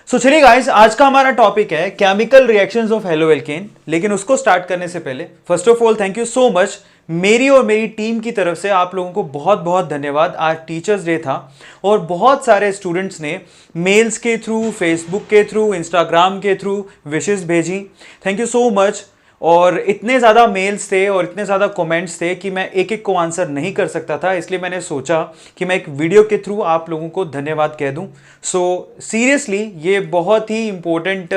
चलिए गाइस, आज का हमारा टॉपिक है केमिकल रिएक्शंस ऑफ हेलोएल्केन। लेकिन उसको स्टार्ट करने से पहले first of all thank you so much. मेरी और मेरी टीम की तरफ से आप लोगों को बहुत बहुत धन्यवाद। आज टीचर्स डे था और बहुत सारे स्टूडेंट्स ने मेल्स के थ्रू, फेसबुक के थ्रू, इंस्टाग्राम के थ्रू विशेस भेजी। Thank you so much. और इतने ज़्यादा मेल्स थे और इतने ज़्यादा कमेंट्स थे कि मैं एक एक को आंसर नहीं कर सकता था, इसलिए मैंने सोचा कि मैं एक वीडियो के थ्रू आप लोगों को धन्यवाद कह दूं। सो सीरियसली ये बहुत ही इम्पोर्टेंट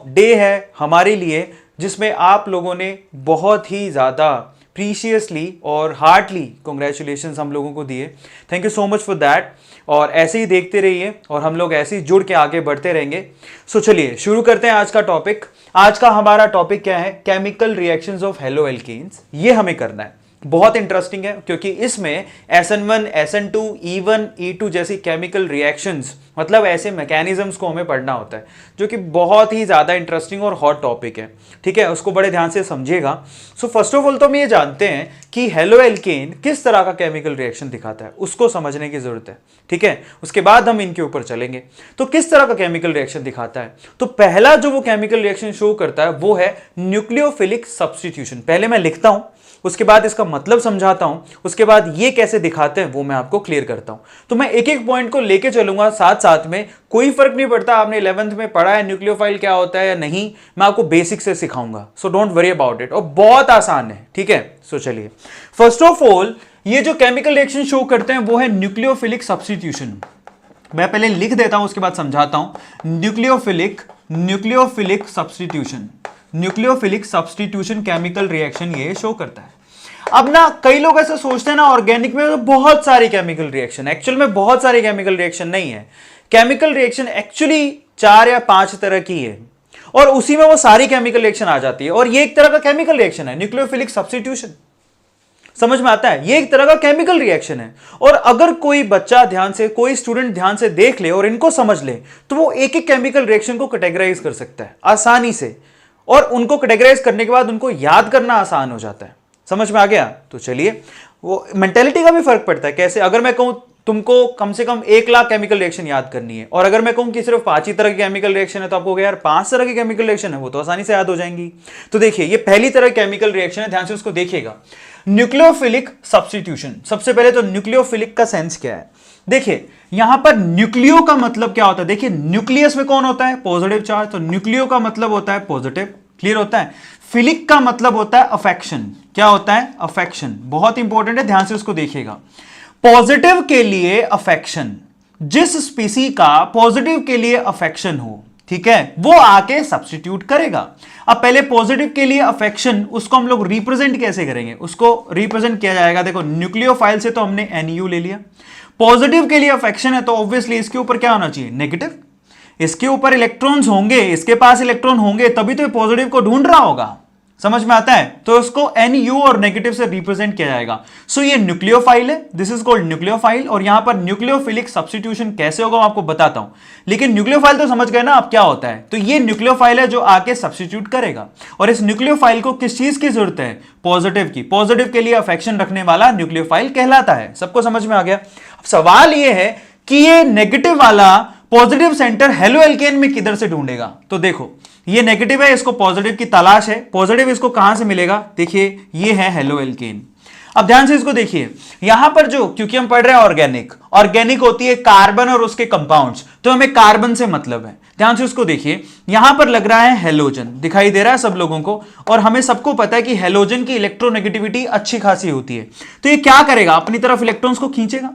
डे है हमारे लिए, जिसमें आप लोगों ने बहुत ही ज़्यादा प्रीशियसली और हार्टली कॉन्ग्रेचुलेशंस हम लोगों को दिए। Thank you so much for that. और ऐसे ही देखते रहिए और हम लोग ऐसे ही जुड़ के आगे बढ़ते रहेंगे। सो चलिए शुरू करते हैं आज का टॉपिक। आज का हमारा टॉपिक क्या है? Chemical reactions of haloalkanes. ये हमें करना है, बहुत इंटरेस्टिंग है क्योंकि इसमें SN1, SN2, E1, E2 जैसी केमिकल रिएक्शंस, मतलब ऐसे मैकेनिज्म्स को हमें पढ़ना होता है, जो कि बहुत ही ज़्यादा इंटरेस्टिंग और हॉट टॉपिक है। ठीक है, उसको बड़े ध्यान से समझिएगा। सो फर्स्ट ऑफ ऑल तो हम ये जानते हैं कि हेलोएल्केन किस तरह का केमिकल रिएक्शन दिखाता है, उसको समझने की जरूरत है। ठीक है, उसके बाद हम इनके ऊपर चलेंगे। तो किस तरह का केमिकल रिएक्शन दिखाता है? तो पहला जो वो केमिकल रिएक्शन शो करता है वो है न्यूक्लियोफिलिक सब्स्टिट्यूशन। पहले मैं लिखता हूं, उसके बाद इसका मतलब समझाता हूं, उसके बाद ये कैसे दिखाते हैं वो मैं आपको क्लियर करता हूं। तो मैं एक एक पॉइंट को लेके चलूंगा साथ साथ में, कोई फर्क नहीं पड़ता आपने 11th में पढ़ा है न्यूक्लियोफाइल क्या होता है या नहीं, मैं आपको बेसिक से सिखाऊंगा। सो डोंट वरी अबाउट इट, और बहुत आसान है। ठीक है, सो चलिए फर्स्ट ऑफ ऑल ये जो केमिकल रिएक्शन शो करते हैं वो है न्यूक्लियोफिलिक सब्स्टिट्यूशन। मैं पहले लिख देता हूं, उसके बाद समझाता हूं। Nucleophilic substitution, nucleophilic substitution chemical reaction ये शो करता है। अब ना कई लोग ऐसा सोचते हैं ना, ऑर्गेनिक में तो बहुत सारी केमिकल रिएक्शन, एक्चुअल में बहुत सारी केमिकल रिएक्शन नहीं है। केमिकल रिएक्शन एक्चुअली 4 या 5 तरह की है और उसी में वो सारी केमिकल रिएक्शन आ जाती है। और ये एक तरह का केमिकल रिएक्शन है, न्यूक्लियोफिलिक सब्स्टिट्यूशन। समझ में आता है? ये एक तरह का केमिकल रिएक्शन है। और अगर कोई बच्चा ध्यान से, कोई स्टूडेंट ध्यान से देख ले और इनको समझ ले, तो वो एक एक केमिकल रिएक्शन को कैटेगराइज कर सकता है आसानी से, और उनको कैटेगराइज करने के बाद उनको याद करना आसान हो जाता है। समझ में आ गया? तो चलिए, वो मेंटेलिटी का भी फर्क पड़ता है। कैसे? अगर मैं कहूं तुमको कम से कम 1 लाख केमिकल रिएक्शन याद करनी है, और अगर मैं कहूं कि सिर्फ 5 ही तरह की केमिकल रिएक्शन है, तो आपको यार 5 तरह की केमिकल रिएक्शन है, वो तो आसानी से याद हो जाएंगी। तो देखिए, ये पहली तरह केमिकल रिएक्शन है, ध्यान से उसको देखिएगा। Nucleophilic substitution. सबसे पहले तो न्यूक्लियोफिलिक का सेंस क्या है? देखिए यहां पर न्यूक्लियो का मतलब क्या होता है? देखिए न्यूक्लियस में कौन होता है? Positive charge. तो न्यूक्लियो का मतलब होता है पॉजिटिव। क्लियर होता है? फिलिक का मतलब होता है अफेक्शन। क्या होता है? अफेक्शन। बहुत इंपॉर्टेंट है, ध्यान से उसको देखिएगा। पॉजिटिव के लिए अफेक्शन, जिस स्पीसी का पॉजिटिव के लिए अफेक्शन हो, ठीक है, वो आके सब्स्टिट्यूट करेगा। अब पहले पॉजिटिव के लिए अफेक्शन, उसको हम लोग रिप्रेजेंट कैसे करेंगे? उसको रिप्रेजेंट किया जाएगा, देखो न्यूक्लियोफाइल से तो हमने NU ले लिया। पॉजिटिव के लिए अफेक्शन है तो ऑब्वियसली इसके ऊपर क्या होना चाहिए? नेगेटिव। इसके ऊपर इलेक्ट्रॉन्स होंगे, इसके पास इलेक्ट्रॉन होंगे, तभी तो ये पॉजिटिव को ढूंढ रहा होगा। समझ में आता है? तो इसको NU और नेगेटिव से रिप्रेजेंट किया जाएगा। सो ये न्यूक्लियोफाइल है, दिस इज कॉल्ड न्यूक्लियोफाइल। और यहां पर न्यूक्लियोफिलिक सब्स्टिट्यूशन कैसे होगा मैं आपको बताता हूं, लेकिन न्यूक्लियोफाइल तो समझ गए ना आप क्या होता है। तो ये न्यूक्लियोफाइल है जो आके सब्स्टिट्यूट करेगा। और इस न्यूक्लियोफाइल को किस चीज की जरूरत है? पॉजिटिव की। पॉजिटिव के लिए अफेक्शन रखने वाला न्यूक्लियोफाइल कहलाता है। सबको समझ में आ गया? अब सवाल यह है कि ये नेगेटिव वाला पॉजिटिव सेंटर हेलोएल्केन में किधर से ढूंढेगा? तो देखो ये नेगेटिव है, इसको पॉजिटिव की तलाश है। पॉजिटिव इसको कहां से मिलेगा? देखिए ये है हेलोएल्केन। अब ध्यान से इसको देखिए, यहां पर जो, क्योंकि हम पढ़ रहे हैं ऑर्गेनिक होती है कार्बन और उसके कंपाउंड्स, तो हमें कार्बन से मतलब है। ध्यान से उसको देखिए, यहां पर लग रहा है हेलोजन, दिखाई दे रहा है सब लोगों को। और हमें सबको पता है कि हेलोजन की इलेक्ट्रोनेगेटिविटी अच्छी खासी होती है। तो ये क्या करेगा? अपनी तरफ इलेक्ट्रॉन्स को खींचेगा।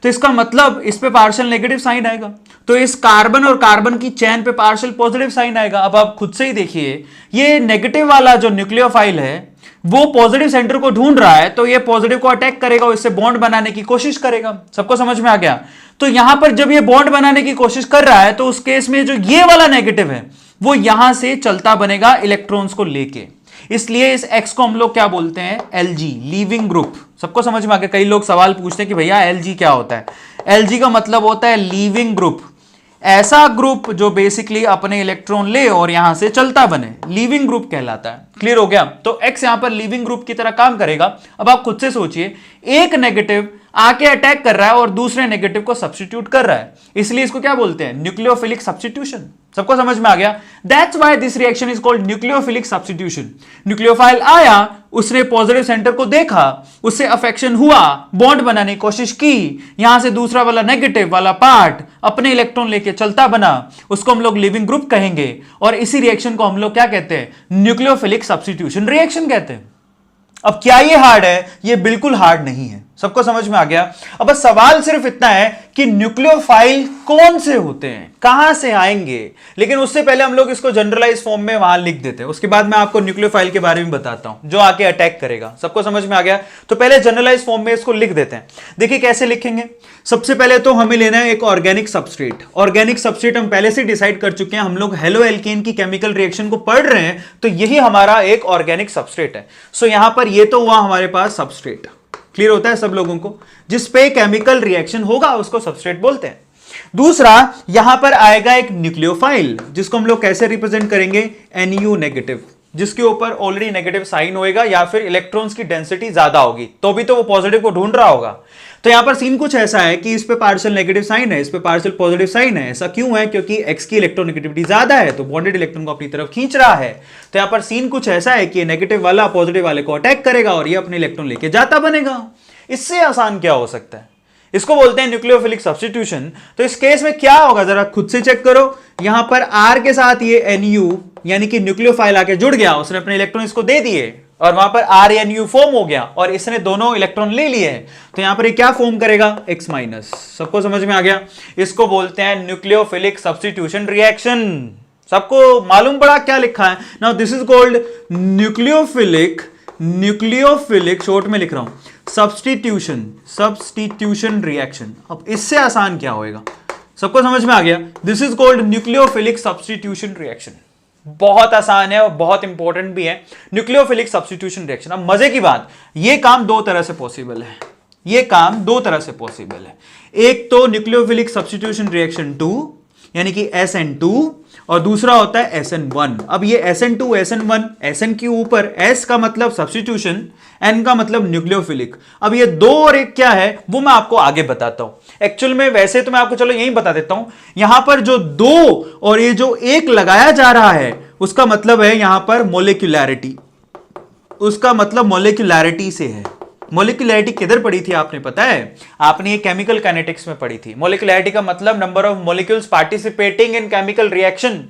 तो इसका मतलब इस पे पार्शियल नेगेटिव साइन आएगा, तो इस कार्बन और कार्बन की चेन पे पार्शियल पॉजिटिव साइन आएगा। अब आप खुद से ही देखिए, ये नेगेटिव वाला जो न्यूक्लियोफाइल है वो पॉजिटिव सेंटर को ढूंढ रहा है, तो ये पॉजिटिव को अटैक करेगा और इससे बॉन्ड बनाने की कोशिश करेगा। सबको समझ में आ गया? तो यहां पर जब ये बॉन्ड बनाने की कोशिश कर रहा है, तो उस केस में जो ये वाला नेगेटिव है वो यहां से चलता बनेगा इलेक्ट्रॉन्स को लेके। इसलिए इस X को हम लोग क्या बोलते हैं? LG, leaving group. सबको समझ में आ गया? कई लोग सवाल पूछते हैं कि भैया LG क्या होता है? LG का मतलब होता है लीविंग ग्रुप, ऐसा ग्रुप जो बेसिकली अपने इलेक्ट्रॉन ले और यहां से चलता बने, लीविंग ग्रुप कहलाता है। क्लियर हो गया? तो X यहां पर लीविंग ग्रुप की तरह काम करेगा। अब आप खुद से सोचिए, एक नेगेटिव आके अटैक कर रहा है और दूसरे नेगेटिव को सब्स्टिट्यूट कर रहा है, इसलिए इसको क्या बोलते हैं, न्यूक्लियोफिलिक सब्स्टिट्यूशन। सबको समझ में आ गया? That's why this reaction is called nucleophilic substitution. Nucleophile आया, उसने पॉजिटिव सेंटर को देखा, उससे अफेक्शन हुआ, बॉन्ड बनाने की कोशिश की, यहां से दूसरा वाला नेगेटिव वाला पार्ट अपने इलेक्ट्रॉन लेके चलता बना, उसको हम लोग लिविंग ग्रुप कहेंगे, और इसी रिएक्शन को हम लोग क्या कहते हैं, न्यूक्लियोफिलिक सब्स्टिट्यूशन रिएक्शन कहते हैं। अब क्या ये हार्ड है? ये बिल्कुल हार्ड नहीं है। सबको समझ में आ गया? अब बस सवाल सिर्फ इतना है कि न्यूक्लियोफाइल कौन से होते हैं, कहां से आएंगे, लेकिन उससे पहले हम लोग इसको जनरलाइज फॉर्म में वहां लिख देते हैं, उसके बाद मैं आपको न्यूक्लियोफाइल के बारे में बताता हूं जो आके अटैक करेगा। सबको समझ में आ गया? तो पहले जनरलाइज फॉर्म में इसको लिख देते हैं। देखिए कैसे लिखेंगे। सबसे पहले तो हमें लेना है एक ऑर्गेनिक सबस्ट्रेट। ऑर्गेनिक सबस्ट्रेट हम पहले से डिसाइड कर चुके हैं, हम लोग हेलो एल्केन की केमिकल रिएक्शन को पढ़ रहे हैं, तो यही हमारा एक ऑर्गेनिक सबस्ट्रेट है। सो यहां पर ये तो हुआ हमारे पास सबस्ट्रेट। क्लियर होता है सब लोगों को? जिस पे केमिकल रिएक्शन होगा उसको सबस्ट्रेट बोलते हैं। दूसरा, यहां पर आएगा एक न्यूक्लियोफाइल, जिसको हम लोग कैसे रिप्रेजेंट करेंगे, Nu नेगेटिव, जिसके ऊपर ऑलरेडी नेगेटिव साइन होएगा या फिर इलेक्ट्रॉन्स की डेंसिटी ज्यादा होगी, तो भी तो वो पॉजिटिव को ढूंढ रहा होगा। तो यहां पर सीन कुछ ऐसा है कि इस पे पार्शियल नेगेटिव साइन है, इस पे पार्शियल पॉजिटिव साइन है। ऐसा क्यों है? क्योंकि x की इलेक्ट्रोनेगेटिविटी ज्यादा है, तो बॉन्डेड इलेक्ट्रॉन को अपनी तरफ खींच रहा है। तो यहां पर सीन कुछ ऐसा है कि नेगेटिव वाला पॉजिटिव वाले को अटैक करेगा और ये अपने इलेक्ट्रॉन लेके जाता बनेगा। इससे आसान क्या हो सकता है? इसको बोलते हैं न्यूक्लियोफिलिक सब्स्टिट्यूशन। तो इस केस में क्या होगा जरा खुद से चेक करो। यहां पर R के साथ ये Nu यानी कि न्यूक्लियोफाइल आके जुड़ गया, उसने अपने इलेक्ट्रॉन इसको दे दिए और वहां पर RNU फॉर्म हो गया और इसने दोनों इलेक्ट्रॉन ले लिए हैं। तो यहां पर ये क्या फॉर्म करेगा, X माइनस। सबको समझ में आ गया? इसको बोलते हैं न्यूक्लियोफिलिक सब्स्टिट्यूशन रिएक्शन। सबको मालूम पड़ा क्या लिखा है? Now this is called nucleophilic short में लिख रहा हूं, सब्स्टिट्यूशन रिएक्शन। अब इससे आसान क्या होएगा? सबको समझ में आ गया? This is called nucleophilic substitution reaction. बहुत आसान है और बहुत इंपॉर्टेंट भी है न्यूक्लियोफिलिक सब्स्टिट्यूशन रिएक्शन। अब मजे की बात, ये काम दो तरह से पॉसिबल है। ये काम दो तरह से पॉसिबल है। एक तो न्यूक्लियोफिलिक सब्स्टिट्यूशन रिएक्शन 2 यानी कि SN2, और दूसरा होता है SN1। अब ये SN2 SN1, SN के ऊपर S का मतलब सब्स्टिट्यूशन, N का मतलब न्यूक्लियोफिलिक। अब ये दो और एक क्या है वो मैं आपको आगे बताता हूं। एक्चुअल में वैसे तो मैं आपको चलो यही बता देता हूं, यहां पर जो 2 और ये जो 1 लगाया जा रहा है उसका मतलब है यहां पर मोलिक्युलैरिटी। उसका मतलब मोलिक्युलैरिटी से है। मोलिक्युलैरिटी किधर पढ़ी थी आपने पता है? आपने ये केमिकल काइनेटिक्स में पढ़ी थी। मोलिक्युलैरिटी का मतलब number of molecules participating in chemical reaction,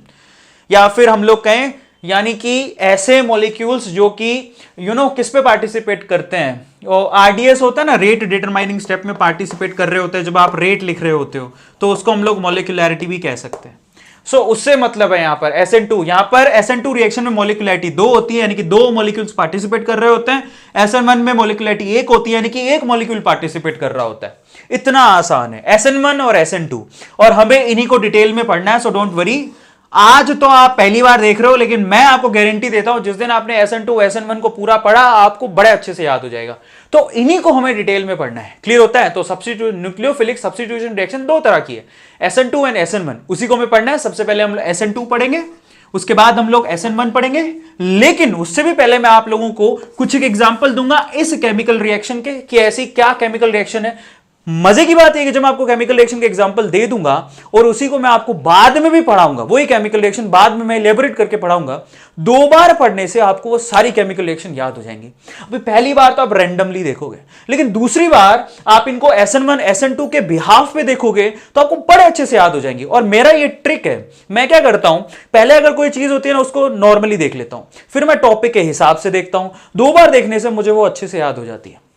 या फिर हम लोग कहें यानी कि ऐसे मॉलिक्यूल्स जो कि किस पे पार्टिसिपेट करते हैं। और RDS होता है ना, रेट डिटरमाइनिंग स्टेप में पार्टिसिपेट कर रहे होते हैं। जब आप रेट लिख रहे होते हो तो उसको हम लोग मोलिक्युलैरिटी भी कह सकते हैं। सो उससे मतलब है यहां पर SN2, यहां पर SN2 रिएक्शन में मोलिक्युलैरिटी 2 होती है यानी कि 2 मॉलिक्यूल्स पार्टिसिपेट कर रहे होते हैं। SN1 में मोलिक्युलैरिटी 1 होती है यानी कि 1 मॉलिक्यूल पार्टिसिपेट कर रहा होता है। इतना आसान है SN1 और SN2, और हमें इन्हीं को डिटेल में पढ़ना है। सो डोंट वरी, आज तो आप पहली बार देख रहे हो, लेकिन मैं आपको गारंटी देता हूं जिस दिन आपने SN2 SN1 को पूरा पढ़ा आपको बड़े अच्छे से याद हो जाएगा। तो इन्हीं को हमें डिटेल में पढ़ना है। क्लियर होता है? तो न्यूक्लियोफिलिक सब्स्टिट्यूशन रिएक्शन दो तरह की है, SN2 एंड SN1। उसी को हमें पढ़ना है। सबसे पहले हम SN2 पढ़ेंगे, उसके बाद हम लोग SN1 पढ़ेंगे। लेकिन उससे भी पहले मैं आप लोगों को कुछ एक एग्जांपल दूंगा इस केमिकल रिएक्शन के, कि ऐसी क्या केमिकल रिएक्शन है। मजे की बात है कि जब मैं आपको केमिकल रिएक्शन के एग्जांपल दे दूंगा और उसी को मैं आपको बाद में भी पढ़ाऊंगा, वही केमिकल रिएक्शन बाद में मैं इलेबोरेट करके पढ़ाऊंगा। 2 बार पढ़ने से आपको वो सारी केमिकल रिएक्शन याद हो जाएंगी। अभी पहली बार तो आप रैंडमली देखोगे, लेकिन दूसरी बार आप इनको SN1 SN2 के बिहाफ पे देखोगे तो आपको बड़े अच्छे से याद हो जाएंगी। और मेरा ये ट्रिक है, मैं क्या करता हूं, पहले अगर कोई चीज होती है ना उसको नॉर्मली देख लेता हूं, फिर मैं टॉपिक के हिसाब से देखता हूं। 2 बार देखने से मुझे वो अच्छे से याद हो जाती है।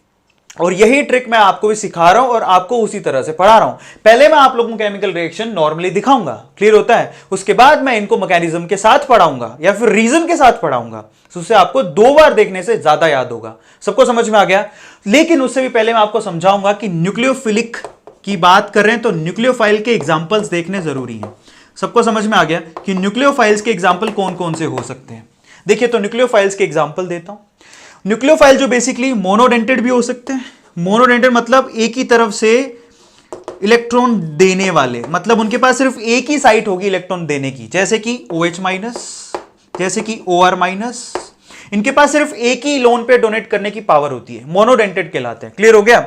और यही ट्रिक मैं आपको भी सिखा रहा हूं और आपको उसी तरह से पढ़ा रहा हूं। पहले मैं आप लोगों को केमिकल रिएक्शन नॉर्मली दिखाऊंगा, क्लियर होता है, उसके बाद मैं इनको मैकेनिज्म के साथ पढ़ाऊंगा या फिर रीजन के साथ पढ़ाऊंगा। उससे आपको 2 बार देखने से ज्यादा याद होगा। सबको समझ में आ गया? लेकिन उससे भी पहले मैं आपको समझाऊंगा कि न्यूक्लियोफिलिक की बात कर रहे हैं तो न्यूक्लियोफाइल के एग्जाम्पल्स देखने जरूरी है। सबको समझ में आ गया कि न्यूक्लियोफाइल्स के एग्जाम्पल कौन कौन से हो सकते हैं? देखिए, तो न्यूक्लियोफाइल्स के एग्जाम्पल देता हूं। न्यूक्लियोफाइल जो बेसिकली मोनोडेंटेड भी हो सकते हैं। मोनोडेंटेड मतलब एक ही तरफ से इलेक्ट्रॉन देने वाले, मतलब उनके पास सिर्फ एक ही साइट होगी इलेक्ट्रॉन देने की, जैसे कि OH माइनस, जैसे कि OR माइनस। इनके पास सिर्फ एक ही लोन पे डोनेट करने की पावर होती है, मोनोडेंटेड कहलाते हैं। क्लियर हो गया?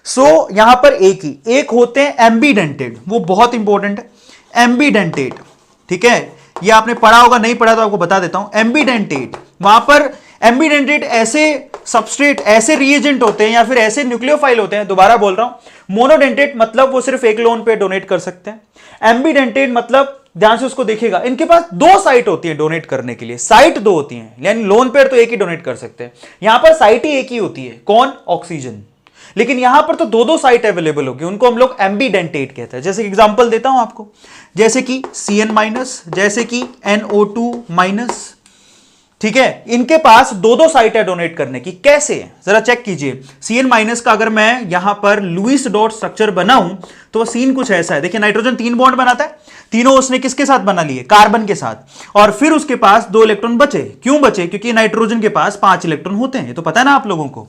सो यहां पर एक होते हैं एम्बीडेंटेड, वो बहुत इंपॉर्टेंट है, एम्बीडेंटेड, ठीक है, ये आपने पढ़ा होगा, नहीं पढ़ा तो आपको बता देता हूं। एम्बीडेंटेड, वहां पर एम्बीडेंटेड ऐसे सबस्ट्रेट, ऐसे रिएजेंट होते हैं या फिर ऐसे न्यूक्लियोफाइल होते हैं, दोबारा बोल रहा हूं। मोनोडेंटेड मतलब वो सिर्फ एक लोन पे डोनेट कर सकते हैं। एम्बीडेंटेड मतलब ध्यान से उसको देखिएगा, इनके पास दो साइट होती है डोनेट करने के लिए, साइट दो होती हैं, यानी लोन पेयर तो एक ही डोनेट कर सकते हैं, यहां पर साइट ही एक ही होती है, कौन, ऑक्सीजन। लेकिन यहां पर तो दो दो साइट अवेलेबल होगी, उनको हम लोग एम्बीडेंटेट कहते हैं। जैसे एग्जांपल देता हूं आपको, जैसे कि Cn-, जैसे कि NO2-, ठीक है, इनके पास दो दो साइट है डोनेट करने की। कैसे, जरा चेक कीजिए। Cn- का अगर मैं यहां पर लुईस डॉट स्ट्रक्चर बनाऊं तो वो सीन कुछ ऐसा है। देखिए नाइट्रोजन 3 बॉन्ड बनाता है, तीनों उसने किसके साथ बना लिए, कार्बन के साथ, और फिर उसके पास 2 इलेक्ट्रॉन बचे। क्यों बचे, क्योंकि नाइट्रोजन के पास 5 इलेक्ट्रॉन होते हैं, ये तो पता है ना आप लोगों को।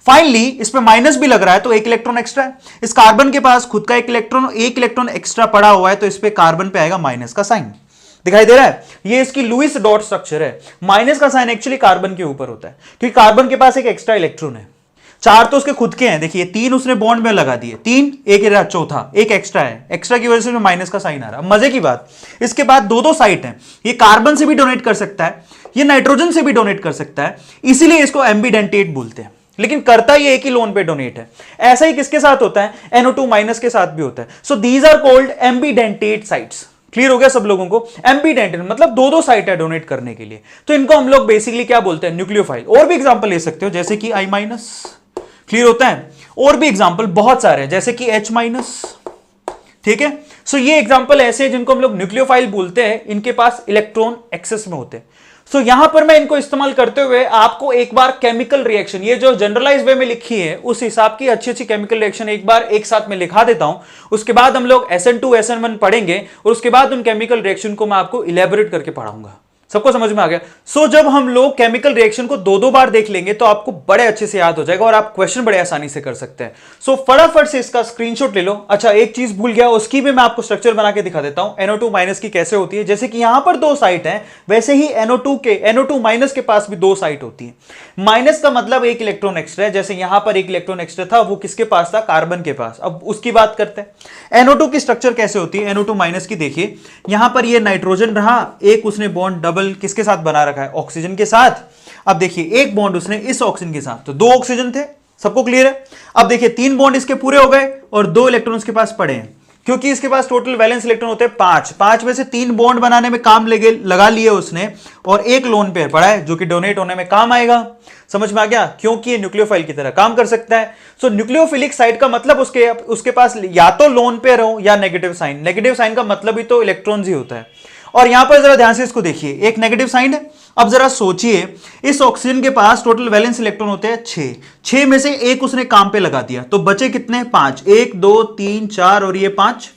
फाइनली इस पे माइनस भी लग रहा है तो 1 इलेक्ट्रॉन एक्स्ट्रा है। इस कार्बन के पास खुद का 1 इलेक्ट्रॉन एक्स्ट्रा पड़ा हुआ है, तो इस पे कार्बन पे आएगा माइनस का साइन, दिखाई दे रहा है। ये इसकी लुईस डॉट स्ट्रक्चर है। माइनस का साइन एक्चुअली कार्बन के ऊपर होता है, क्योंकि कार्बन के पास एक एक्स्ट्रा इलेक्ट्रॉन है। 4 तो उसके खुद के हैं, देखिए 3 उसने बॉन्ड में लगा दिए, 3, एक चौथा, एक एक्स्ट्रा है, एक्स्ट्रा की वजह से माइनस का साइन आ रहा है। मजे की बात, इसके बाद दो दो साइट है, ये कार्बन से भी डोनेट कर सकता है, ये नाइट्रोजन से भी डोनेट कर सकता है, इसीलिए इसको एम्बीडेंटेट बोलते हैं। लेकिन करता ये एक ही लोन पे डोनेट है। ऐसा ही किसके साथ होता है, NO2- के साथ भी होता है। So these are called ambidentate sites. Clear हो गया सब लोगों को। एम्बीडेंटेट मतलब दो दो साइट है डोनेट करने के लिए, तो इनको हम लोग बेसिकली क्या बोलते हैं, न्यूक्लियोफाइल। और भी एग्जांपल ले सकते हो, जैसे कि I-, क्लियर होता है। और भी एग्जांपल बहुत सारे हैं, जैसे कि H-, ठीक है। सो ये एग्जांपल ऐसे हैं जिनको हम लोग न्यूक्लियोफाइल बोलते हैं, इनके पास इलेक्ट्रॉन एक्सेस में होते हैं। सो यहां पर मैं इनको इस्तेमाल करते हुए आपको एक बार केमिकल रिएक्शन, ये जो जनरलाइज वे में लिखी है उस हिसाब की अच्छी अच्छी केमिकल रिएक्शन एक बार एक साथ में लिखा देता हूं। उसके बाद हम लोग SN2 SN1 पढ़ेंगे और उसके बाद उन केमिकल रिएक्शन को मैं आपको इलेबोरेट करके पढ़ाऊंगा। सबको समझ में आ गया। सो जब हम लोग केमिकल रिएक्शन को दो दो बार देख लेंगे तो आपको बड़े अच्छे से याद हो जाएगा और आप क्वेश्चन बड़े आसानी से कर सकते हैं। सो फटाफट से इसका स्क्रीनशॉट ले लो। अच्छा एक चीज भूल गया, उसकी भी मैं आपको स्ट्रक्चर बना के दिखा देता हूं, NO2- की कैसे होती है। जैसे कि यहां पर दो साइट है, वैसे ही NO2- के पास भी दो साइट होती है। माइनस का मतलब एक इलेक्ट्रॉन एक्स्ट्रा है, जैसे यहां पर एक इलेक्ट्रॉन एक्स्ट्रा था, वो किसके पास था, कार्बन के पास। अब उसकी बात करते हैं। NO2 की स्ट्रक्चर कैसे होती है, NO2- की देखिए, यहां पर ये नाइट्रोजन रहा, एक उसने बॉन्ड डबल किसके साथ बना रखा है, ऑक्सीजन के साथ। अब देखिए एक बॉन्ड उसने इस ऑक्सीजन के साथ, तो 2 ऑक्सीजन थे, सबको क्लियर है। अब देखिए 3 बॉन्ड इसके पूरे हो गए और 2 इलेक्ट्रॉन इसके पास पड़े हैं, क्योंकि इसके पास टोटल वैलेंस इलेक्ट्रॉन होते हैं 5। 5 में से 3 बॉन्ड बनाने में काम लगा लिए उसने, और एक लोन पेयर पड़ा है जो कि डोनेट होने में काम आएगा। समझ में आ गया, क्योंकि ये न्यूक्लियोफाइल की तरह काम कर सकता है। सो न्यूक्लियोफिलिक साइट का मतलब उसके पास या तो लोन पेयर हो या नेगेटिव साइन। नेगेटिव साइन का मतलब ही तो इलेक्ट्रॉन्स ही होता है। और यहां पर जरा ध्यान से इसको देखिए, एक नेगेटिव साइन है। अब जरा सोचिए, इस ऑक्सीजन के पास टोटल वैलेंस इलेक्ट्रॉन होते हैं 6। 6 में से एक उसने काम पे लगा दिया, तो बचे कितने, 5। 1 2 3 4 और ये 5।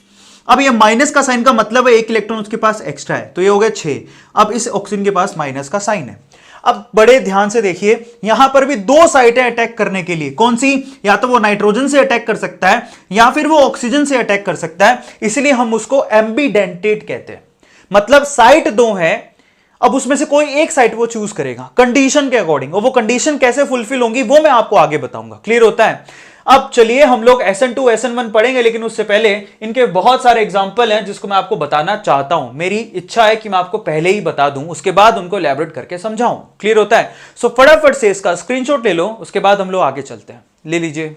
अब ये माइनस का साइन का मतलब है एक इलेक्ट्रॉन उसके पास एक्स्ट्रा है, तो ये हो गया 6। अब इस ऑक्सीजन के पास माइनस का साइन है। अब बड़े ध्यान से देखिए, यहां पर भी 2 साइटें अटैक करने के लिए, कौन सी, या तो वो नाइट्रोजन से अटैक कर सकता है या फिर वो ऑक्सीजन से अटैक कर सकता है, इसलिए हम उसको एम्बीडेंटेट कहते हैं। मतलब साइट 2 है, अब उसमें से कोई एक साइट वो चूज करेगा कंडीशन के अकॉर्डिंग, और वो कंडीशन कैसे फुलफिल होंगी वो मैं आपको आगे बताऊंगा। क्लियर होता है। अब चलिए हम लोग SN2 SN1 पढ़ेंगे, लेकिन उससे पहले इनके बहुत सारे एग्जांपल हैं जिसको मैं आपको बताना चाहता हूं। मेरी इच्छा है कि मैं आपको पहले ही बता दूं, उसके बाद उनको एलैबोरेट करके समझाऊं। क्लियर होता है। सो फटाफट से इसका स्क्रीनशॉट ले लो, उसके बाद हम लोग आगे चलते हैं। ले लीजिए।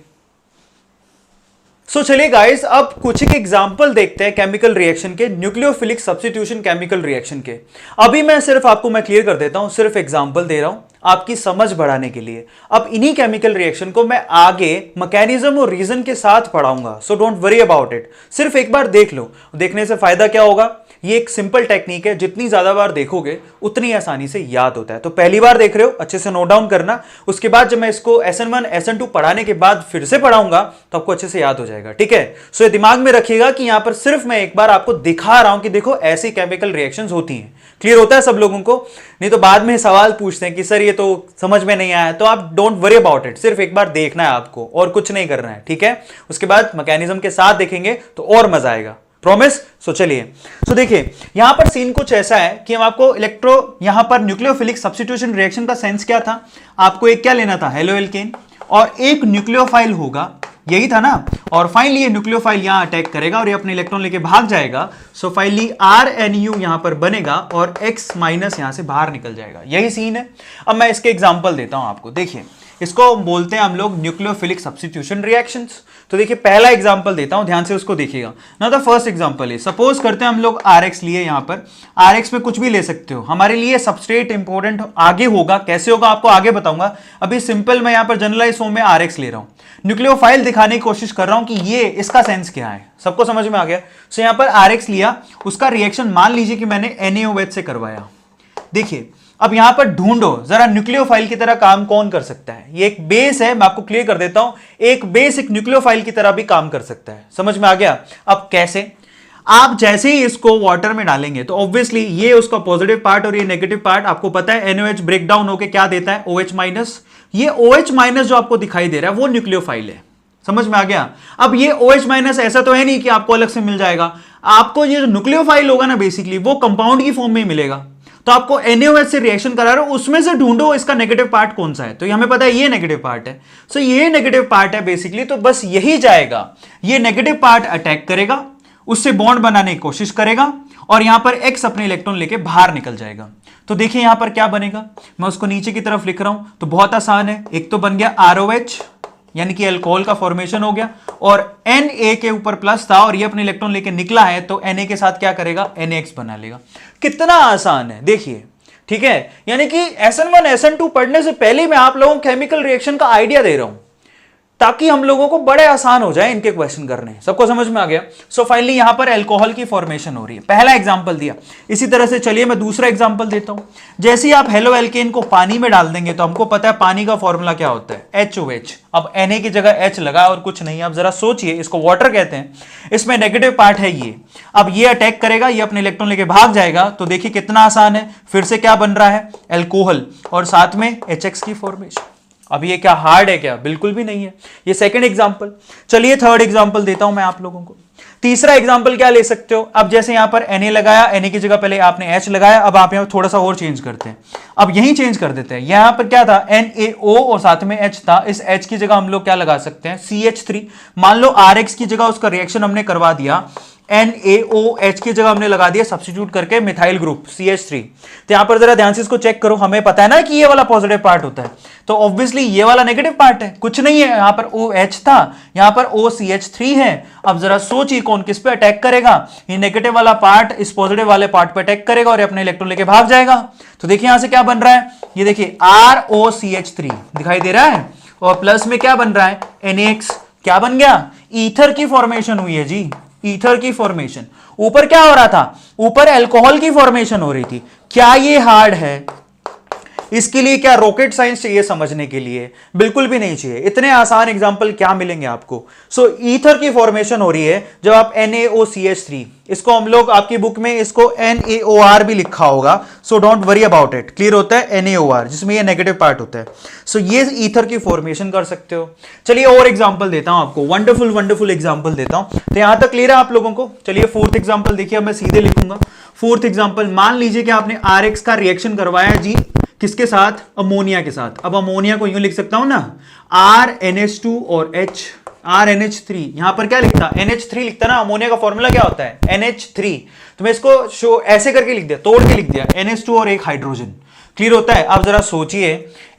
सो चलिए गाइस, अब कुछ एक एग्जांपल देखते हैं केमिकल रिएक्शन के, न्यूक्लियोफिलिक सब्स्टिट्यूशन केमिकल रिएक्शन के। अभी मैं क्लियर कर देता हूं, सिर्फ एग्जांपल दे रहा हूं आपकी समझ बढ़ाने के लिए। अब इन्हीं केमिकल रिएक्शन को मैं आगे मैकेनिज्म और रीजन के साथ पढ़ाऊंगा, सो डोंट वरी अबाउट इट। सिर्फ एक बार देख लो, देखने से फायदा क्या होगा, ये एक सिंपल टेक्निक है, जितनी ज्यादा बार देखोगे उतनी आसानी से याद होता है। तो पहली बार देख रहे हो, अच्छे से नोट डाउन करना, उसके बाद जब मैं इसको SN1 SN2 पढ़ाने के बाद फिर से पढ़ाऊंगा तो आपको अच्छे से याद हो जाएगा। ठीक है। सो ये दिमाग में रखिएगा कि यहां पर सिर्फ मैं एक बार आपको दिखा रहा हूं कि देखो ऐसी केमिकल रिएक्शंस होती हैं। क्लियर होता है सब लोगों को, नहीं तो बाद में सवाल पूछते हैं कि सर ये तो समझ में नहीं आया। तो आप डोंट वरी अबाउट इट, सिर्फ एक बार देखना है आपको और कुछ नहीं करना है। ठीक है। उसके बाद मैकेनिज्म के साथ देखेंगे तो और मजा आएगा, प्रॉमिस। सो चलिए, सो देखिए यहां पर सीन कुछ ऐसा है कि हम आपको यहां पर न्यूक्लियोफिलिक सब्स्टिट्यूशन रिएक्शन का सेंस क्या था, आपको एक क्या लेना था, हेलो एल्केन, और एक न्यूक्लियोफाइल होगा यही था ना। और फाइनली ये न्यूक्लियोफाइल यहां अटैक करेगा और ये अपने इलेक्ट्रॉन लेके भाग जाएगा। सो फाइनली RNU यहां पर बनेगा और X माइनस यहां से बाहर निकल जाएगा। यही सीन है। अब मैं इसके एग्जांपल देता हूं आपको। देखिए, इसको बोलते हैं हम लोग न्यूक्लियोफिलिक सब्स्टिट्यूशन रिएक्शंस। तो देखिए, पहला एग्जांपल देता हूं, ध्यान से उसको देखिएगा ना। द फर्स्ट एग्जांपल है, सपोज करते हैं हम लोग RX लिए, यहां पर RX में कुछ भी ले सकते हो। हमारे लिए सबस्ट्रेट इंपॉर्टेंट आगे होगा, कैसे होगा आपको आगे बताऊंगा। अभी सिंपल मैं यहां पर जनरलाइज फॉर्म में RX ले रहा हूं। न्यूक्लियोफाइल दिखाने की कोशिश कर रहा हूं कि ये इसका सेंस क्या है, सबको समझ में आ गया। सो यहां पर RX लिया, उसका रिएक्शन मान लीजिए कि मैंने NaOH से करवाया। देखिए, अब यहां पर ढूंढो जरा न्यूक्लियोफाइल की तरह काम कौन कर सकता है। ये एक बेस है, मैं आपको क्लियर कर देता हूं। एक बेस एक न्यूक्लियोफाइल की तरह भी काम कर सकता है, समझ में आ गया। अब कैसे, आप जैसे ही इसको वाटर में डालेंगे तो ऑब्वियसली ये उसका पॉजिटिव पार्ट और ये नेगेटिव पार्ट, आपको पता है NaOH ब्रेक डाउन होकर क्या देता है, OH माइनस। ये OH माइनस जो आपको दिखाई दे रहा है वो न्यूक्लियोफाइल है, समझ में आ गया। अब ये OH माइनस ऐसा तो है नहीं कि आपको अलग से मिल जाएगा, आपको ये जो न्यूक्लियोफाइल होगा ना बेसिकली वो कंपाउंड की फॉर्म में ही मिलेगा। तो आपको NaOH से रिएक्शन करा रहे हो, उसमें से ढूंढो इसका नेगेटिव पार्ट कौन सा है। तो हमें पता है ये नेगेटिव पार्ट है। सो ये नेगेटिव पार्ट है बेसिकली, तो बस यही जाएगा, ये नेगेटिव पार्ट अटैक करेगा, उससे बॉन्ड बनाने की कोशिश करेगा और यहां पर X अपने इलेक्ट्रॉन लेके बाहर निकल जाएगा। तो देखिए यहां पर क्या बनेगा, मैं उसको नीचे की तरफ लिख रहा हूं तो बहुत आसान है। एक तो बन गया ROH यानी कि अल्कोहल का फॉर्मेशन हो गया, और Na के ऊपर प्लस था और ये अपने इलेक्ट्रॉन लेके निकला है तो Na के साथ क्या करेगा, NaX बना लेगा। कितना आसान है देखिए, ठीक है। यानी कि SN1 SN2 पढ़ने से पहले मैं आप लोगों को केमिकल रिएक्शन का आइडिया दे रहा हूं ताकि हम लोगों को बड़े आसान हो जाए इनके क्वेश्चन करने। सबको समझ में आ गया। सो फाइनली यहां पर अल्कोहल की फॉर्मेशन हो रही है, पहला एग्जांपल दिया। इसी तरह से चलिए मैं दूसरा एग्जांपल देता हूं। जैसे ही आप हेलो एल्केन को पानी में डाल देंगे तो हमको पता है पानी का फॉर्मूला क्या होता है, HOH। अब Na की जगह H लगा और कुछ नहीं। अब जरा सोचिए, इसको वाटर कहते हैं, इसमें नेगेटिव पार्ट है ये। अब ये अटैक करेगा, ये अपने इलेक्ट्रॉन लेके भाग जाएगा। तो देखिए कितना आसान है, फिर से क्या बन रहा है, अल्कोहल और साथ में HX की फॉर्मेशन। अब ये क्या हार्ड है क्या, बिल्कुल भी नहीं है। ये सेकंड एग्जांपल। चलिए थर्ड एग्जांपल देता हूं मैं आप लोगों को। तीसरा एग्जांपल क्या ले सकते हो, अब जैसे यहां पर Na लगाया, Na की जगह पहले आपने H लगाया, अब आप यहां थोड़ा सा और चेंज करते हैं। अब यही चेंज कर देते हैं, यहां पर क्या था NaO और साथ में H था, इस H की जगह हम लोग क्या लगा सकते हैं, CH3। मान लो RX की जगह उसका रिएक्शन हमने करवा दिया, NaOH की जगह हमने लगा दिया सब्स्टिट्यूट करके मिथाइल ग्रुप CH3। तो यहां पर जरा ध्यान से इसको चेक करो, हमें पता है ना कि ये वाला पॉजिटिव पार्ट होता है, तो ऑब्वियसली ये वाला नेगेटिव पार्ट है, कुछ नहीं है। यहां पर OH था, यहां पर OCH3 है। अब जरा सोचिए कौन किस पे अटैक करेगा, ये नेगेटिव वाला पार्ट इस पॉजिटिव वाले पार्ट पे अटैक करेगा और अपने इलेक्ट्रॉन लेके भाग जाएगा। तो देखिए यहां से क्या बन रहा है, ये देखिए ROCH3 दिखाई दे रहा है, और प्लस में क्या बन रहा है, NaX। क्या बन गया, ईथर की फॉर्मेशन हुई है जी, ईथर की फॉर्मेशन। ऊपर क्या हो रहा था, ऊपर अल्कोहल की फॉर्मेशन हो रही थी। क्या ये हार्ड है, इसके लिए क्या रॉकेट साइंस चाहिए समझने के लिए, बिल्कुल भी नहीं चाहिए। इतने आसान एग्जांपल क्या मिलेंगे आपको। सो ईथर की फॉर्मेशन हो रही है जब आप NaOCH3, इसको हम लोग आपकी बुक में इसको NaOR भी लिखा होगा, सो don't worry about it. Clear होता है, NaOR जिसमें ये नेगेटिव पार्ट होता है। सो ये ईथर की फॉर्मेशन कर सकते हो। चलिए और एग्जांपल देता हूं आपको, वंडरफुल एग्जांपल देता हूं। तो यहां तक क्लियर है आप लोगों को। चलिए फोर्थ एग्जांपल देखिए, अब मैं सीधे लिखूंगा। फोर्थ एग्जांपल, मान लीजिए कि आपने RX का रिएक्शन करवाया जी, किसके साथ, अमोनिया के साथ। अब अमोनिया को यूं लिख सकता हूं ना, RNH2 और H, RNH3। यहां पर क्या लिखता, NH3 लिखता ना, अमोनिया का फॉर्मूला क्या होता है, NH3। तो मैं इसको शो ऐसे करके लिख दिया, तोड़ के लिख दिया, NH2 और एक हाइड्रोजन। क्लियर होता है। अब जरा सोचिए,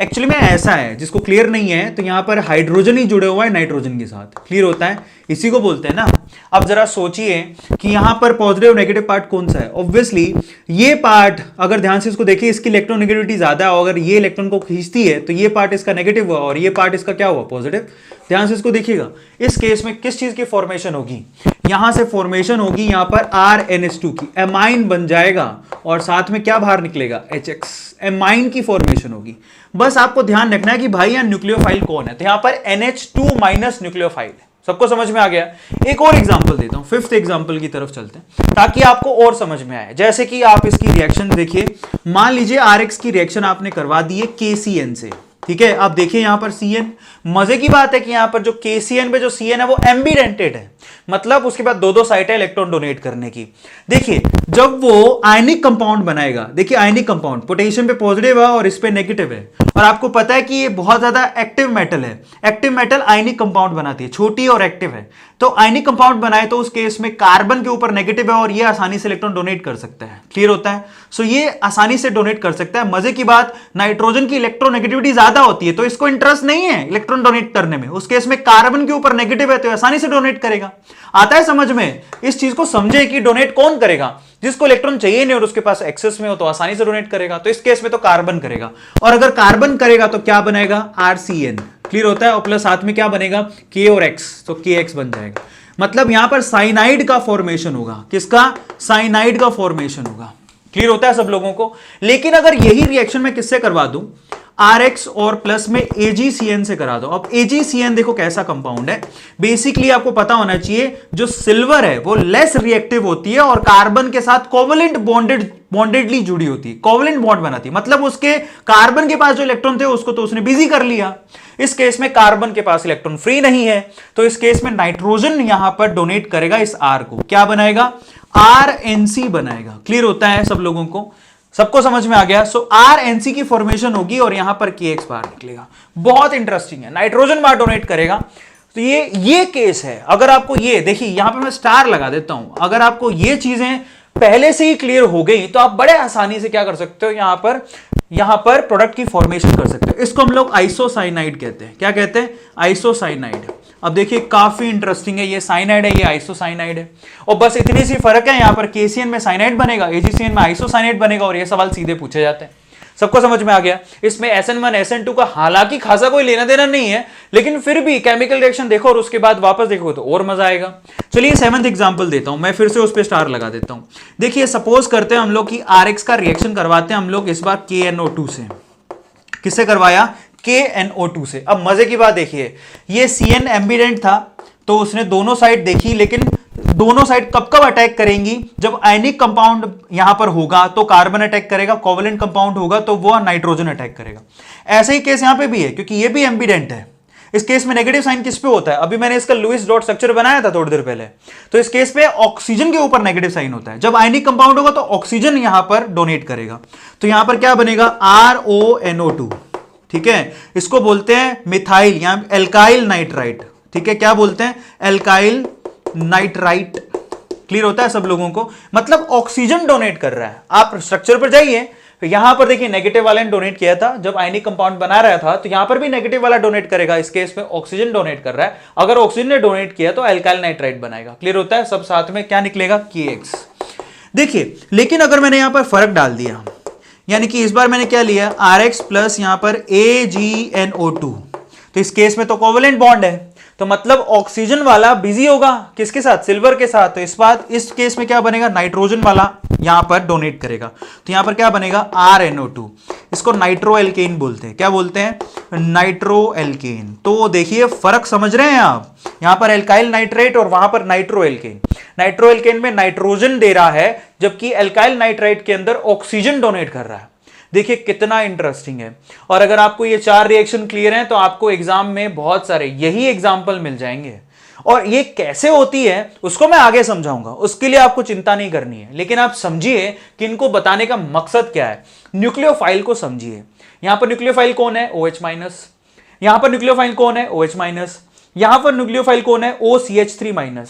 एक्चुअली में ऐसा है, जिसको क्लियर नहीं है तो यहां पर हाइड्रोजन ही जुड़े हुआ है नाइट्रोजन के साथ। क्लियर होता है, इसी को बोलते हैं ना। अब जरा सोचिए कि यहां पर पॉजिटिव नेगेटिव पार्ट कौन सा है। ऑब्वियसली ये पार्ट, अगर ध्यान से इसको देखिए, इसकी इलेक्ट्रोनेगेटिविटी ज्यादा है, अगर ये इलेक्ट्रॉन को खींचती है तो ये पार्ट इसका नेगेटिव हुआ और ये पार्ट इसका क्या हुआ, पॉजिटिव। ध्यान से इसको देखिएगा, इस केस में किस चीज की फॉर्मेशन होगी, यहां से फॉर्मेशन होगी यहां पर RNH2 की, एमाइन बन जाएगा और साथ में क्या बाहर निकलेगा, HX, एमाइन की फॉर्मेशन होगी। बस आपको ध्यान रखना है कि भाई यहां न्यूक्लियोफाइल कौन है, तो यहां पर NH2 माइनस न्यूक्लियोफाइल है। सबको समझ में आ गया। एक और एग्जांपल देता हूं, फिफ्थ एग्जांपल की तरफ चलते हैं ताकि आपको और समझ में आए। जैसे कि आप इसकी रिएक्शन देखिए, मान लीजिए RX की रिएक्शन आपने करवा दी है KCN से, ठीक है। आप देखिए यहां पर CN, मजे की बात है कि यहां पर जो KCN पे जो CN है वो एम्बिडेंटेड है, मतलब उसके बाद दो साइट है इलेक्ट्रॉन डोनेट करने की। देखिए जब वो आयनिक कंपाउंड बनाएगा, देखिए आयनिक कंपाउंड पोटेशियम पे पॉजिटिव है और इस पे नेगेटिव है, और आपको पता है कि ये बहुत ज्यादा एक्टिव मेटल है। एक्टिव मेटल आयनिक कंपाउंड बनाती है, छोटी और एक्टिव है, तो आयनिक कंपाउंड बनाए तो उस केस में कार्बन के ऊपर नेगेटिव है और ये आसानी से इलेक्ट्रॉन डोनेट कर सकता है। क्लियर होता है? सो ये आसानी से डोनेट कर सकता है। मजे की बात, नाइट्रोजन की इलेक्ट्रोनेगेटिविटी ज्यादा होती है तो इसको इंटरेस्ट नहीं है इलेक्ट्रॉन डोनेट करने में। उस केस में कार्बन के ऊपर नेगेटिव है तो आसानी से डोनेट करेगा। आता है समझ में? इस चीज को समझे कि डोनेट कौन करेगा? जिसको इलेक्ट्रॉन चाहिए नहीं और उसके पास एक्सेस में हो तो आसानी से डोनेट करेगा। तो इस केस में तो कार्बन करेगा, और अगर कार्बन करेगा तो क्या बनेगा? RCN। क्लियर होता है? और प्लस साथ में क्या बनेगा? K और X, तो KX बन जाएगा। मतलब यहां पर साइनाइड का फॉर्मेशन होगा। किसका? साइनाइड का फॉर्मेशन होगा। क्लियर होता है सब लोगों को? लेकिन अगर यही रिएक्शन मैं किससे करवा दूं? RX और प्लस में AgCN से करा दो। अब AgCN देखो कैसा कंपाउंड है। बेसिकली आपको पता होना चाहिए जो सिल्वर है वो लेस रिएक्टिव होती है और कार्बन के साथ कोवलेंट बॉन्डेडली जुड़ी होती है, कोवलेंट बॉन्ड बनाती है। मतलब उसके कार्बन के पास जो इलेक्ट्रॉन थे उसको तो उसने बिजी कर लिया। इस केस में कार्बन के पास इलेक्ट्रॉन फ्री नहीं है, तो इस केस में नाइट्रोजन यहां पर डोनेट करेगा इस R को। क्या बनाएगा? RNC बनाएगा। क्लियर होता है सब लोगों को? सबको समझ में आ गया? सो RNC की फॉर्मेशन होगी और यहां पर KX बाहर निकलेगा। बहुत इंटरेस्टिंग है। नाइट्रोजन बाहर डोनेट करेगा। तो ये केस है। अगर आपको ये देखिए, यहां पे मैं स्टार लगा देता हूं, अगर आपको ये चीजें पहले से ही क्लियर हो गई तो आप बड़े आसानी से क्या कर सकते हो? यहां पर प्रोडक्ट की फॉर्मेशन कर सकते हो। इसको हम लोग आइसोसाइनाइड कहते हैं। क्या कहते हैं? आइसोसाइनाइड। अब देखिए काफी इंटरेस्टिंग है, ये साइनाइड है, ये आइसोसाइनाइड है, और बस इतनी सी फर्क है, यहां पर KCN में साइनाइड बनेगा, AgCN में आइसोसाइनाइड बनेगा, और ये सवाल सीधे पूछे जाते हैं। सबको समझ में आ गया? इसमें SN1 SN2 का हालांकि खासा कोई लेना देना नहीं है, लेकिन फिर भी केमिकल रिएक्शन देखो और उसके बाद वापस देखो तो और मजा आएगा। चलिए 7th एग्जांपल देता हूं मैं, फिर से उस पर स्टार लगा देता हूं। देखिए सपोज करते हैं हम लोग कि RX का रिएक्शन करवाते हैं हम लोग इस बार KNO2 से। किससे करवाया? KNO2 से। अब मजे की बात देखिए, ये CN एम्बिडेंट था तो उसने दोनों साइड देखी, लेकिन दोनों साइड कब कब अटैक करेंगी? जब आयनिक कंपाउंड यहां पर होगा तो कार्बन अटैक करेगा, कोवलेंट कंपाउंड होगा तो वो नाइट्रोजन अटैक करेगा। ऐसे ही केस यहां पे भी है क्योंकि ये भी एम्बिडेंट है। इस केस में नेगेटिव साइन किस पे होता है? अभी मैंने इसका लुईस डॉट स्ट्रक्चर बनाया था थोड़ी देर पहले, तो इस केस में ऑक्सीजन के ऊपर नेगेटिव साइन होता है। जब आयनिक कंपाउंड होगा तो ऑक्सीजन यहां पर डोनेट करेगा, तो यहां पर क्या बनेगा? RONO2। ठीक है, इसको बोलते हैं मिथाइल या एल्काइल नाइट्राइट। ठीक है, क्या बोलते हैं? Alkyl nitrite. क्लियर होता है सब लोगों को? मतलब ऑक्सीजन डोनेट कर रहा है। आप स्ट्रक्चर पर जाइए, तो यहां पर देखिए नेगेटिव वाले ने डोनेट किया था जब आयनिक कंपाउंड बना रहा था, तो यहां पर भी नेगेटिव वाला डोनेट करेगा। इस केस में ऑक्सीजन डोनेट कर रहा है। अगर ऑक्सीजन ने डोनेट किया तो एल्काइल नाइट्राइट बनाएगा। क्लियर होता है? सब साथ में क्या निकलेगा? KX। देखिए, लेकिन अगर मैंने यहां पर फर्क डाल दिया, यानी कि इस बार मैंने क्या लिया? RX प्लस यहां पर AgNO2, तो इस केस में तो कोवलेंट बॉन्ड है, तो मतलब ऑक्सीजन वाला बिजी होगा किसके साथ? सिल्वर के साथ। तो इस केस में क्या बनेगा? नाइट्रोजन वाला यहां पर डोनेट करेगा, तो यहां पर क्या बनेगा? RNO2। इसको नाइट्रोएल्केन बोलते हैं। क्या बोलते हैं? नाइट्रोएल्केन। तो देखिए फर्क समझ रहे हैं आप? यहां पर एल्काइल नाइट्रेट और वहां पर नाइट्रोएल्केन। नाइट्रोएल्केन में नाइट्रोजन दे रहा है, जबकि एल्काइल नाइट्राइट के अंदर ऑक्सीजन डोनेट कर रहा है। देखिए कितना इंटरेस्टिंग है। और अगर आपको ये 4 रिएक्शन क्लियर हैं तो आपको एग्जाम में बहुत सारे यही एग्जाम्पल मिल जाएंगे। और ये कैसे होती है उसको मैं आगे समझाऊंगा, उसके लिए आपको चिंता नहीं करनी है। लेकिन आप समझिए कि इनको बताने का मकसद क्या है। न्यूक्लियोफाइल को समझिए। यहां पर न्यूक्लियोफाइल कौन है? OH-। यहां पर न्यूक्लियोफाइल कौन है? OH-। यहां पर न्यूक्लियोफाइल कौन है? OCH3-।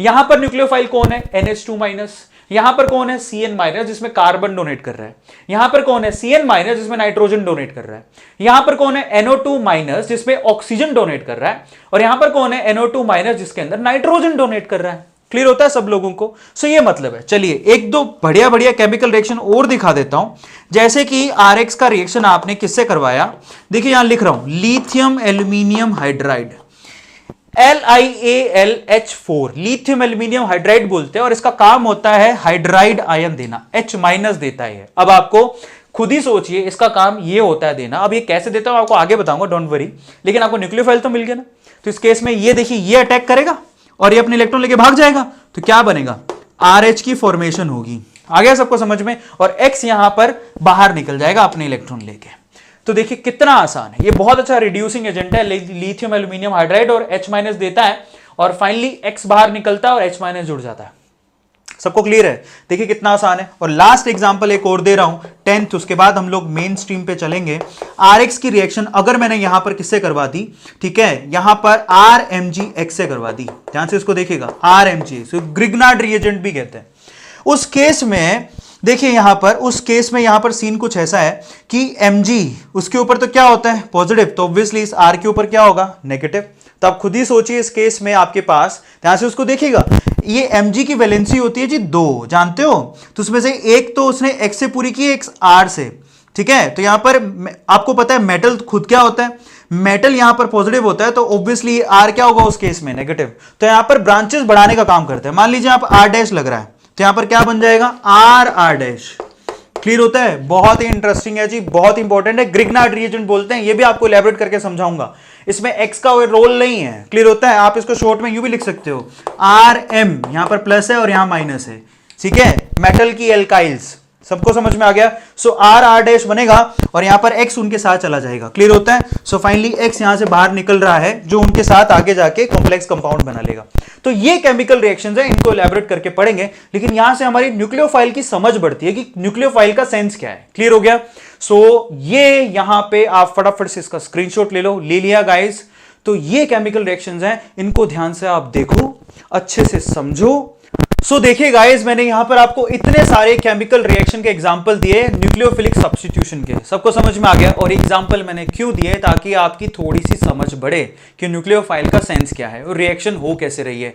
यहां पर न्यूक्लियोफाइल कौन है? NH2-। यहां पर कौन है? CN- जिसमें कार्बन डोनेट कर रहा है। यहां पर कौन है? CN- जिसमें नाइट्रोजन डोनेट कर रहा है। यहां पर कौन है? NO2- जिसमें ऑक्सीजन डोनेट कर रहा है। और यहां पर कौन है? NO2- जिसके अंदर नाइट्रोजन डोनेट कर रहा है। क्लियर होता है सब लोगों को? सो ये मतलब है। चलिए एक दो बढ़िया बढ़िया केमिकल रिएक्शन और दिखा देता हूं, जैसे कि RX का रिएक्शन आपने किससे करवाया? देखिए यहां लिख रहा हूं, lithium aluminium hydride, LiAlH4, lithium aluminium hydride बोलते हैं। और इसका काम होता है हाइड्राइड आयन देना, H- देता है। अब आपको खुद ही सोचिए इसका काम ये होता है देना। अब ये कैसे देता हूं आपको आगे बताऊंगा, डोंट वरी। लेकिन आपको न्यूक्लियोफाइल तो मिल गया ना। तो इस केस में ये देखिए, ये अटैक करेगा और ये अपने इलेक्ट्रॉन लेके भाग जाएगा, तो क्या बनेगा? RH की फॉर्मेशन होगी। आ गया सबको समझ में? और X यहां पर बाहर निकल जाएगा अपने इलेक्ट्रॉन लेके। तो देखिए कितना आसान है। ये बहुत अच्छा रिड्यूसिंग एजेंट है, लिथियम एल्यूमिनियम हाइड्राइड, और H- देता है और फाइनली X बाहर निकलता है और H- जुड़ जाता है। सबको क्लियर है? देखिए कितना आसान है। और लास्ट एग्जांपल एक और दे रहा हूं 10th, उसके बाद हम लोग मेन स्ट्रीम पे चलेंगे। RX की रिएक्शन अगर मैंने यहां पर किससे करवा दी, ठीक है, यहां पर RMgX से करवा दी, ध्यान से इसको देखिएगा, RMgX ग्रिग्नार्ड रिएजेंट भी कहते हैं। उस केस में देखिए यहां पर, उस केस में यहां पर सीन कुछ ऐसा है कि Mg उसके ऊपर तो क्या होता है पॉजिटिव, तो ऑब्वियसली इस R के ऊपर क्या होगा नेगेटिव। तो आप खुद ही सोचिए इस केस में आपके पास, ध्यान से उसको देखिएगा, ये Mg की वैलेंसी होती है जी 2, जानते हो, तो उसमें से एक तो उसने X से पूरी की, एक R से, ठीक है। तो यहां पर आपको पता है मेटल खुद क्या होता है, मेटल यहां पर पॉजिटिव होता है, तो ऑब्वियसली R क्या होगा उस केस में नेगेटिव। तो यहां पर ब्रांचेस बढ़ाने का काम करते हैं। मान लीजिए आप R डैश लग रहा है, तो यहां पर क्या बन जाएगा R डैश। क्लियर होता है? बहुत ही इंटरेस्टिंग है जी, बहुत इंपॉर्टेंट है, ग्रिग्नार्ड रिएजेंट बोलते हैं। ये भी आपको इलैबोरेट करके समझाऊंगा, इसमें एक्स का कोई रोल नहीं है। क्लियर होता है? आप इसको शॉर्ट में यूं भी लिख सकते हो, RM यहां पर प्लस है और यहां माइनस है, ठीक है, मेटल की एल्काइल्स। सबको समझ में आ गया? सो R डैश बनेगा और यहां पर X उनके साथ चला जाएगा। क्लियर होता है? सो फाइनली X यहां से बाहर निकल रहा है, जो उनके साथ आगे जाके कॉम्प्लेक्स कंपाउंड बना लेगा। तो ये केमिकल रिएक्शंस है, इनको इलैबोरेट करके पढ़ेंगे, लेकिन यहां से हमारी न्यूक्लियोफाइल की समझ बढ़ती है कि न्यूक्लियोफाइल का सेंस क्या है। क्लियर हो गया? सो ये यहां पे आप फटाफट से इसका स्क्रीनशॉट ले लो, ले लिया गाइस? तो ये केमिकल रिएक्शंस हैं, इनको ध्यान से आप देखो, अच्छे से समझो। सो देखिए गाइस, मैंने यहां पर आपको इतने सारे केमिकल रिएक्शन के एग्जांपल दिए न्यूक्लियोफिलिक सब्स्टिट्यूशन के, सबको समझ में आ गया? और एग्जांपल मैंने क्यों दिए, ताकि आपकी थोड़ी सी समझ बढ़े कि न्यूक्लियोफाइल का सेंस क्या है और रिएक्शन हो कैसे रही है।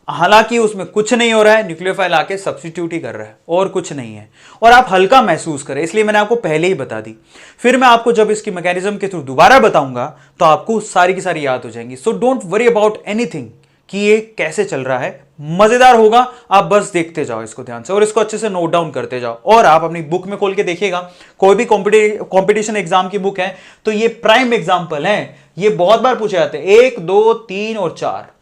हालांकि उसमें कुछ नहीं हो रहा है, न्यूक्लियोफाइल आके सब्स्टिट्यूट ही कर रहा है और कुछ नहीं है, और आप हल्का महसूस करें, इसलिए मैंने आपको पहले ही बता दी। फिर मैं आपको जब इसकी मैकेनिज्म के थ्रू दोबारा बताऊंगा तो आपको सारी की सारी याद हो जाएंगी। सो डोंट वरी अबाउट एनीथिंग कि ये कैसे चल रहा है, मजेदार होगा, आप बस देखते जाओ इसको ध्यान से और इसको अच्छे से नोट डाउन करते जाओ। और आप अपनी बुक में खोल के देखिएगा, कोई भी कॉम्पिटिशन एग्जाम की बुक है तो ये प्राइम एग्जाम्पल है, ये बहुत बार पूछे जाते हैं, 1, 2, 3 और 4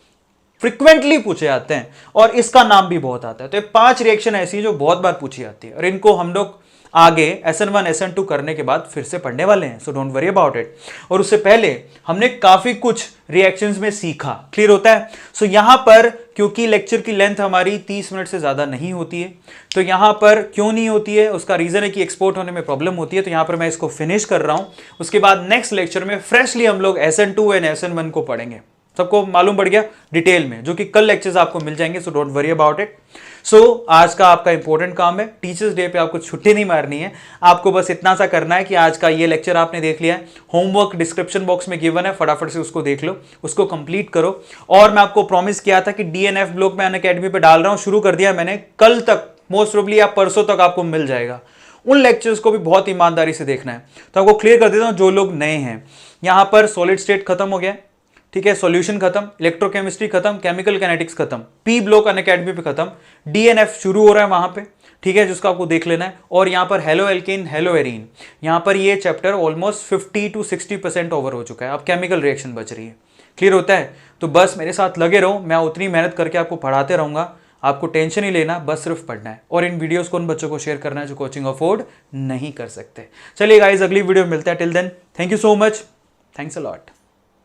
फ्रिक्वेंटली पूछे जाते हैं, और इसका नाम भी बहुत आता है। तो ये 5 रिएक्शन ऐसी जो बहुत बार पूछी जाती है, और इनको हम लोग आगे SN1 SN2 करने के बाद फिर से पढ़ने वाले हैं। सो डोंट वरी अबाउट इट। और उससे पहले हमने काफी कुछ रिएक्शंस में सीखा। क्लियर होता है? सो यहां पर क्योंकि लेक्चर की लेंथ हमारी 30 मिनट से ज्यादा नहीं होती है, तो यहां पर क्यों नहीं होती है, उसका रीजन है कि एक्सपोर्ट होने में प्रॉब्लम होती है। तो यहां पर मैं इसको फिनिश कर रहा हूं, उसके बाद नेक्स्ट लेक्चर में फ्रेशली हम लोग SN2 एंड SN1 को पढ़ेंगे। सबको मालूम पड़ गया डिटेल में, जो कि कल लेक्चर्स आपको मिल जाएंगे। So don't worry about it. So आज का आपका इंपॉर्टेंट काम है, टीचर्स डे पे आपको छुट्टी नहीं मारनी है, आपको बस इतना सा करना है कि आज का ये लेक्चर आपने देख लिया है, होमवर्क डिस्क्रिप्शन बॉक्स में गिवन है, फटाफट से उसको देख लो, उसको कंप्लीट करो। और मैं आपको प्रॉमिस किया था कि DNF ब्लॉग में अनअकैडमी पे डाल रहा हूं, शुरू कर दिया मैंने, कल तक मोस्ट प्रोबेबली या परसों तक आपको मिल जाएगा। उन लेक्चर्स को भी बहुत ईमानदारी से देखना है। तो आपको क्लियर कर देता हूं, जो लोग नए हैं, यहां पर सॉलिड स्टेट खत्म हो गया, ठीक है, सॉल्यूशन खत्म, इलेक्ट्रोकेमिस्ट्री खत्म, केमिकल काइनेटिक्स खत्म, P ब्लॉक अनअकैडमी पे खत्म, DNF शुरू हो रहा है वहां पे, ठीक है, जिसको आपको देख लेना है। और यहां पर हेलो एल्केन, हेलो एरीन, यहां पर ये चैप्टर ऑलमोस्ट 50 to 60% ओवर हो चुका है, अब केमिकल रिएक्शन बच रही है। क्लियर होता है? तो बस मेरे साथ लगे रहो, मैं उतनी मेहनत करके आपको पढ़ाते रहूंगा, आपको टेंशन ही लेना, बस सिर्फ पढ़ना है। और इन वीडियोस को उन बच्चों को शेयर करना है जो कोचिंग अफोर्ड नहीं कर सकते। चलिए गाइस, अगली वीडियो में मिलता है। Till then, thank you so much, thanks a lot.